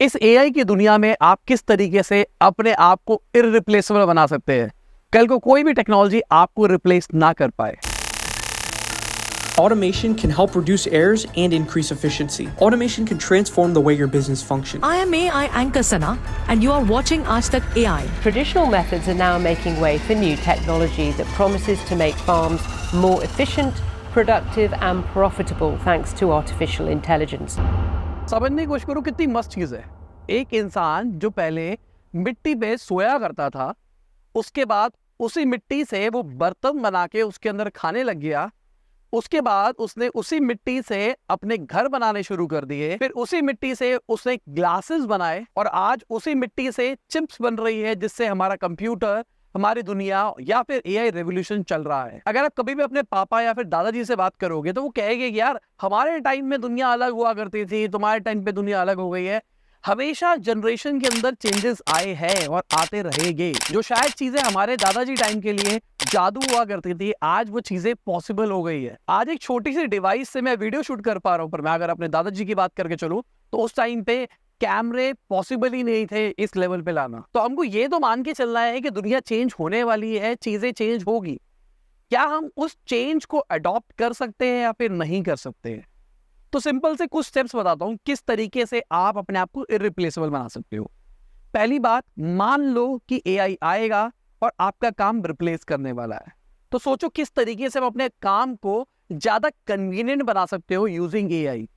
इस एआई की दुनिया में आप किस तरीके से अपने आप को इररिप्लेसेबल बना सकते हैं, कल को कोई भी टेक्नोलॉजी आपको रिप्लेस ना कर पाए। Automation can help reduce errors and increase efficiency. Automation can transform the way your business functions. I am AI anchor Sana, and you are watching Aaj Tak AI. Traditional methods are now making way for new technology that promises to make farms more efficient, productive and profitable thanks to artificial intelligence. समझने की कोशिश करो कितनी मस्त चीज है। एक इंसान जो पहले मिट्टी पे सोया करता था, उसके बाद उसी मिट्टी से वो बर्तन बना के उसके अंदर खाने लग गया। उसके बाद उसने उसी मिट्टी से अपने घर बनाने शुरू कर दिए, फिर उसी मिट्टी से उसने ग्लासेस बनाए और आज उसी मिट्टी से चिप्स बन रही है, जिससे हमारा कंप्यूटर, हमारी दुनिया या फिर एआई रेवोल्यूशन चल रहा है। अगर आप कभी भी अपने पापा या फिर दादाजी से बात करोगे तो वो कहेंगे कि यार हमारे टाइम में दुनिया अलग हुआ करती थी, तुम्हारे टाइम पे दुनिया अलग हो गई है। हमेशा जनरेशन के अंदर चेंजेस आए हैं और आते रहेंगे। जो शायद चीजें हमारे दादाजी टाइम के लिए जादू हुआ करती थी, आज वो चीजें पॉसिबल हो गई है। आज एक छोटी सी डिवाइस से मैं वीडियो शूट कर पा रहा हूं, पर मैं अगर अपने दादाजी की बात करके चलूं तो उस टाइम पे कैमरे पॉसिबल ही नहीं थे इस लेवल पे लाना। तो हमको ये तो मान के चलना है कि दुनिया चेंज होने वाली है, चीजें चेंज होगी। क्या हम उस चेंज को अडॉप्ट कर सकते हैं या फिर नहीं कर सकते हैं? तो सिंपल से कुछ स्टेप्स बताता हूं किस तरीके से आप अपने आप को इररिप्लेसेबल बना सकते हो। पहली बात, मान लो कि एआई आएगा और आपका काम रिप्लेस करने वाला है, तो सोचो किस तरीके से आप अपने काम को ज्यादा कन्वीनियंट बना सकते हो यूजिंग एआई।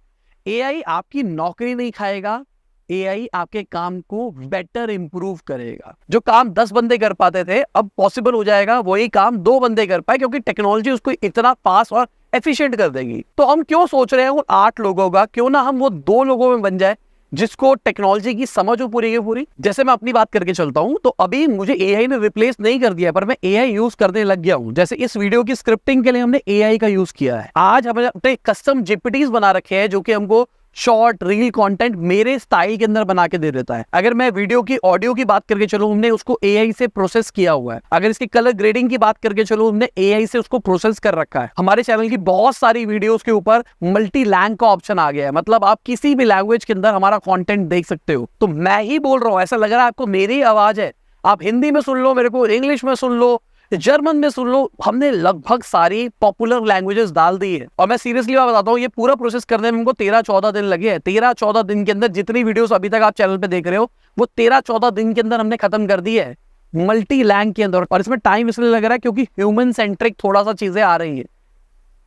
एआई आपकी नौकरी नहीं खाएगा, एआई आपके काम को बेटर इंप्रूव करेगा। जो काम 10 बंदे कर पाते थे, अब पॉसिबल हो जाएगा वही काम 2 बंदे कर पाए, क्योंकि टेक्नोलॉजी उसको इतना फास्ट और एफिशिएंट कर देगी। तो हम क्यों सोच रहे हैं वो 8 लोगों का, क्यों ना हम वो 2 लोगों में बन जाए जिसको टेक्नोलॉजी की समझ हो पूरी की पूरी। जैसे मैं अपनी बात करके चलता हूं, तो अभी मुझे एआई ने रिप्लेस नहीं कर दिया, पर मैं एआई यूज करने लग गया हूं। जैसे इस वीडियो की स्क्रिप्टिंग के लिए हमने एआई का यूज किया है। आज हमने अपने कस्टम जीपीटीज बना रखे हैं जो कि हमको शॉर्ट रील कंटेंट मेरे स्टाइल के अंदर बना के दे देता है। अगर मैं वीडियो की ऑडियो की बात करके चलूं, हमने उसको एआई से प्रोसेस किया हुआ है। अगर इसकी कलर ग्रेडिंग की बात करके चलूं, हमने एआई से उसको प्रोसेस कर रखा है। हमारे चैनल की बहुत सारी वीडियोस के ऊपर मल्टी लैंग्वेज का ऑप्शन आ गया है, मतलब आप किसी भी लैंग्वेज के अंदर हमारा कंटेंट देख सकते हो। तो मैं ही बोल रहा हूं, ऐसा लग रहा है आपको मेरी आवाज है, आप हिंदी में सुन लो मेरे को, इंग्लिश में सुन लो, जर्मन में सुन लो। हमने लगभग सारी पॉपुलर लैंग्वेजेस डाल दी है। और मैं सीरियसली बात बताता हूँ, ये पूरा प्रोसेस करने में हमको 13-14 दिन लगे हैं। 13-14 दिन के अंदर जितनी वीडियोस अभी तक आप चैनल पे देख रहे हो, वो 13-14 दिन के अंदर हमने खत्म कर दी है मल्टी लैंग के अंदर। और इसमें टाइम इसलिए लग रहा है क्योंकि ह्यूमन सेंट्रिक थोड़ा सा चीजें आ रही है।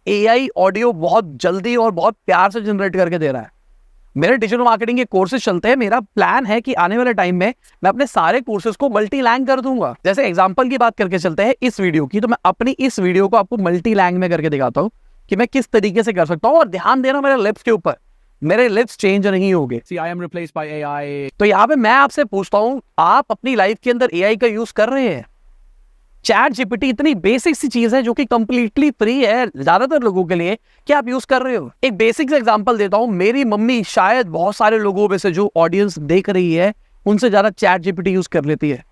एआई ऑडियो बहुत जल्दी और बहुत प्यार से जनरेट करके दे रहा है। मेरे डिजिटल मार्केटिंग के कोर्सेज चलते हैं। मेरा प्लान है कि आने वाले टाइम में मैं अपने सारे कोर्सेज को मल्टी लैंग कर दूंगा। जैसे एग्जांपल की बात करके चलते हैं इस वीडियो की, तो मैं अपनी इस वीडियो को आपको मल्टी लैंग में करके दिखाता हूं कि मैं किस तरीके से कर सकता हूं। और ध्यान देना मेरे लिप्स के ऊपर, मेरे लिप्स चेंज नहीं होंगे। See, I am replaced by AI. तो यहाँ पे मैं आपसे पूछता हूं, आप अपनी लाइफ के अंदर एआई का यूज कर रहे हैं? चैट जीपीटी इतनी बेसिक सी चीज है जो कि कंप्लीटली फ्री है ज्यादातर लोगों के लिए, क्या आप यूज कर रहे हो? एक बेसिक सा एग्जांपल देता हूं। मेरी मम्मी शायद बहुत सारे लोगों में से जो ऑडियंस देख रही है उनसे ज्यादा चैट जीपीटी यूज कर लेती है।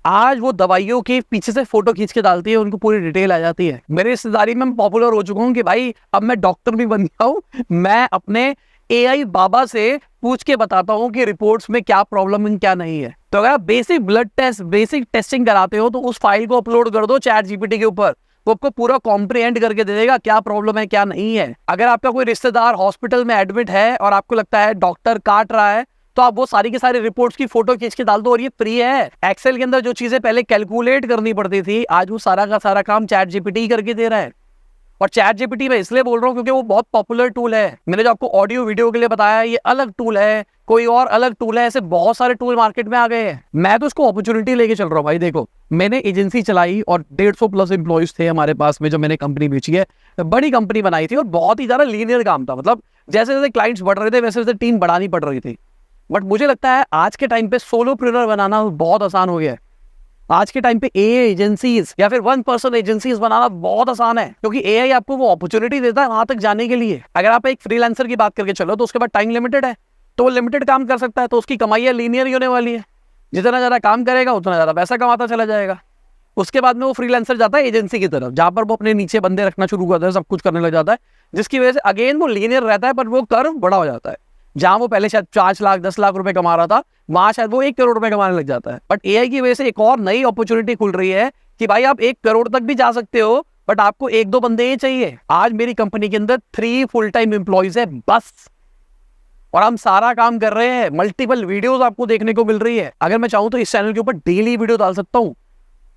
आज वो दवाइयों के पीछे से फोटो खींच के डालती है, उनको पूरी डिटेल आ जाती है। मेरी रिश्तेदारी में पॉपुलर हो चुका हूं कि भाई अब मैं डॉक्टर भी बन गया हूं। मैं अपने एआई बाबा से पूछ के बताता हूं कि रिपोर्ट्स में क्या प्रॉब्लम है क्या नहीं है। तो अगर आप basic blood test, basic testing कराते हो, तो उस फाइल को अपलोड कर दो चैट जीपीटी के ऊपर, वो आपको पूरा कॉम्प्रिहेंड करके दे देगा क्या प्रॉब्लम है क्या नहीं है। अगर आपका कोई रिश्तेदार हॉस्पिटल में एडमिट है और आपको लगता है डॉक्टर काट रहा है, तो आप वो सारी की सारी रिपोर्ट्स की फोटो खींच के डाल दो और ये फ्री है। एक्सेल के अंदर जो चीजें पहले कैलकुलेट करनी पड़ती थी, आज वो सारा का सारा काम चैट जीपीटी करके दे रहा है। और चैट जीपीटी मैं इसलिए बोल रहा हूँ क्योंकि वो बहुत पॉपुलर टूल है। मैंने जो आपको ऑडियो वीडियो के लिए बताया, ये अलग टूल है, कोई और अलग टूल है। ऐसे बहुत सारे टूल मार्केट में आ गए हैं। मैं तो इसको अपॉर्चुनिटी लेके चल रहा हूँ भाई। देखो, मैंने एजेंसी चलाई और 150 प्लस एम्प्लॉइज थे हमारे पास में। जब मैंने कंपनी बेची है, बड़ी कंपनी बनाई थी और बहुत ही ज्यादा लीनियर काम था, मतलब जैसे जैसे क्लाइंट्स बढ़ रहे थे वैसे वैसे टीम बढ़ानी पड़ रही थी। बट मुझे लगता है आज के टाइम पे सोलोप्रेन्योर बनाना बहुत आसान हो गया है। आज के टाइम पे एआई एजेंसीज या फिर 1 पर्सन एजेंसीज बनाना बहुत आसान है, क्योंकि एआई आपको वो अपॉर्चुनिटी देता है वहां तक जाने के लिए। अगर आप एक फ्रीलांसर की बात करके चलो, तो उसके बाद टाइम लिमिटेड है, तो वो लिमिटेड काम कर सकता है, तो उसकी कमाई लीनियर ही होने वाली है। जितना ज्यादा काम करेगा उतना ज्यादा पैसा कमाता चला जाएगा। उसके बाद में वो फ्रीलांसर जाता है एजेंसी की तरफ, जहां पर वो अपने नीचे बंदे रखना शुरू करता है, सब कुछ करने लग जाता है, जिसकी वजह से अगेन वो लीनियर रहता है, पर वो कर्व बड़ा हो जाता है। जहां वो पहले शायद 5 लाख 10 लाख रुपए कमा रहा था, वहां शायद वो 1 करोड़ रुपए कमाने लग जाता है। बट एआई की वजह से एक और नई अपॉर्चुनिटी खुल रही है कि भाई आप 1 करोड़ तक भी जा सकते हो, बट आपको 1-2 बंदे ही चाहिए। आज मेरी कंपनी के अंदर 3 फुल टाइम एम्प्लॉइज है बस, और हम सारा काम कर रहे हैं। मल्टीपल वीडियोस आपको देखने को मिल रही है। अगर मैं चाहूं तो इस चैनल के ऊपर डेली वीडियो डाल सकता हूं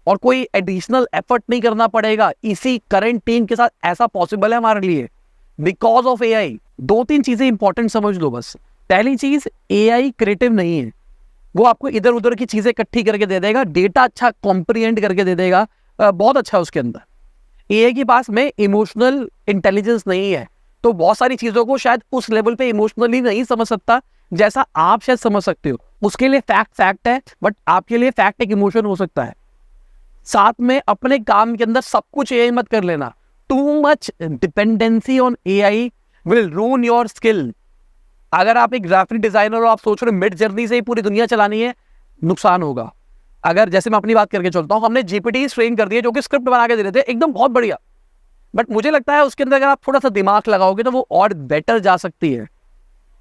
और कोई एडिशनल एफर्ट नहीं करना पड़ेगा। इसी करंट टीम के साथ ऐसा पॉसिबल है हमारे लिए बिकॉज ऑफ एआई। 2-3 चीजें इंपॉर्टेंट समझ लो बस। पहली चीज, एआई क्रिएटिव नहीं है, वो आपको इधर उधर की चीजें इकट्ठी करके दे देगा, डेटा अच्छा कॉम्प्रिहेंड करके दे देगा, बहुत अच्छा है उसके अंदर। एआई के पास में इमोशनल इंटेलिजेंस नहीं है, तो बहुत सारी चीजों को शायद उस लेवल पे इमोशनली नहीं समझ सकता जैसा आप शायद समझ सकते हो। उसके लिए फैक्ट है, बट आपके लिए फैक्ट एक इमोशन हो सकता है। साथ में अपने काम के अंदर सब कुछ एआई मत कर लेना। Too much dependency on AI will रूइन your skill. अगर आप एक ग्राफिक डिजाइनर हो, आप सोच रहे हो मिड जर्नी से ही पूरी दुनिया चलानी है, नुकसान होगा। अगर जैसे मैं अपनी बात करके चलता हूं, हमने जीपीटी ट्रेन कर दिए जो कि स्क्रिप्ट बना के दे रहे थे, एकदम बहुत बढ़िया, बट मुझे लगता है उसके अंदर अगर आप थोड़ा सा दिमाग लगाओगे तो वो और बेटर जा सकती है।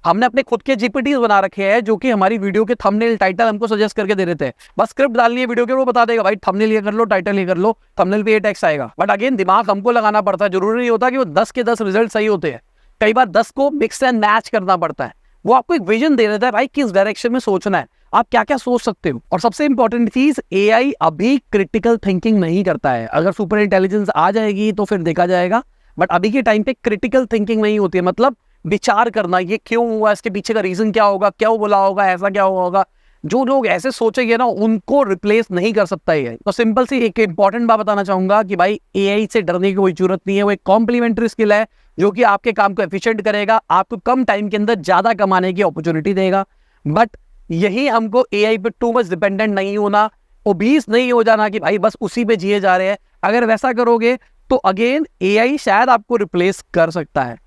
हमने अपने खुद के जीपीटी बना रखे हैं जो कि हमारी वीडियो के थंबनेल टाइटल हमको सजेस्ट करके दे देते हैं। बस स्क्रिप्ट डालनी है वीडियो के, वो बता देगा भाई थंबनेल ये कर लो, टाइटल ये कर लो, थंबनेल पे ये टेक्स्ट आएगा। बट अगेन दिमाग हमको लगाना पड़ता है। जरूरी नहीं होता कि वो 10 के 10 रिजल्ट सही होते हैं, कई बार 10 को मिक्स एंड मैच करना पड़ता है। वो आपको एक विजन दे देता है भाई किस डायरेक्शन में सोचना है, आप क्या क्या सोच सकते हो। और सबसे इंपॉर्टेंट चीज, एआई अभी क्रिटिकल थिंकिंग नहीं करता है। अगर सुपर इंटेलिजेंस आ जाएगी तो फिर देखा जाएगा, बट अभी के टाइम पे क्रिटिकल थिंकिंग नहीं होती है। मतलब विचार करना, ये क्यों हुआ, इसके पीछे का रीजन क्या होगा, क्या बोला होगा, ऐसा क्या होगा। जो लोग ऐसे सोचेंगे ना, उनको रिप्लेस नहीं कर सकता है। तो सिंपल सी एक इंपॉर्टेंट बात बताना चाहूंगा कि भाई एआई से डरने की कोई जरूरत नहीं है। वो एक कॉम्प्लीमेंट्री स्किल है जो कि आपके काम को एफिशिएंट करेगा, आपको कम टाइम के अंदर ज्यादा कमाने की अपॉर्चुनिटी देगा। बट यही हमको एआई पे टू मच डिपेंडेंट नहीं होना, ओबीस नहीं हो जाना कि भाई बस उसी पे जिए जा रहे हैं। अगर वैसा करोगे तो अगेन एआई शायद आपको रिप्लेस कर सकता है,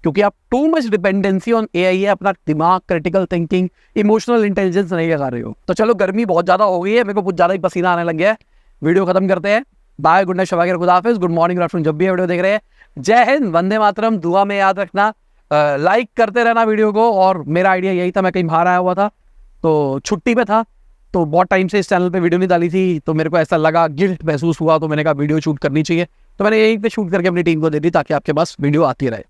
क्योंकि आप too much dependency on AI है, अपना दिमाग, क्रिटिकल थिंकिंग, इमोशनल इंटेलिजेंस नहीं लगा रहे हो। तो चलो, गर्मी बहुत ज्यादा हो गई है, मेरे को कुछ ज्यादा ही पसीना आने लग गया है। वीडियो खत्म करते हैं। बाय, गुड नाइट, शबा खैर, खुदा हाफिज़, गुड मॉर्निंग, आफ्टरनून, जब भी वीडियो देख रहे हैं। जय हिंद, वंदे मातरम। दुआ में याद रखना, लाइक करते रहना वीडियो को। और मेरा आइडिया यही था, मैं कहीं बाहर आया हुआ था तो छुट्टी पे था, तो बहुत टाइम से इस चैनल पे वीडियो नहीं डाली थी, तो मेरे को ऐसा लगा, गिल्ट महसूस हुआ, तो मैंने कहा वीडियो शूट करनी चाहिए। तो मैंने यहीं पे शूट करके अपनी टीम को दे दी ताकि आपके पास वीडियो आती रहे।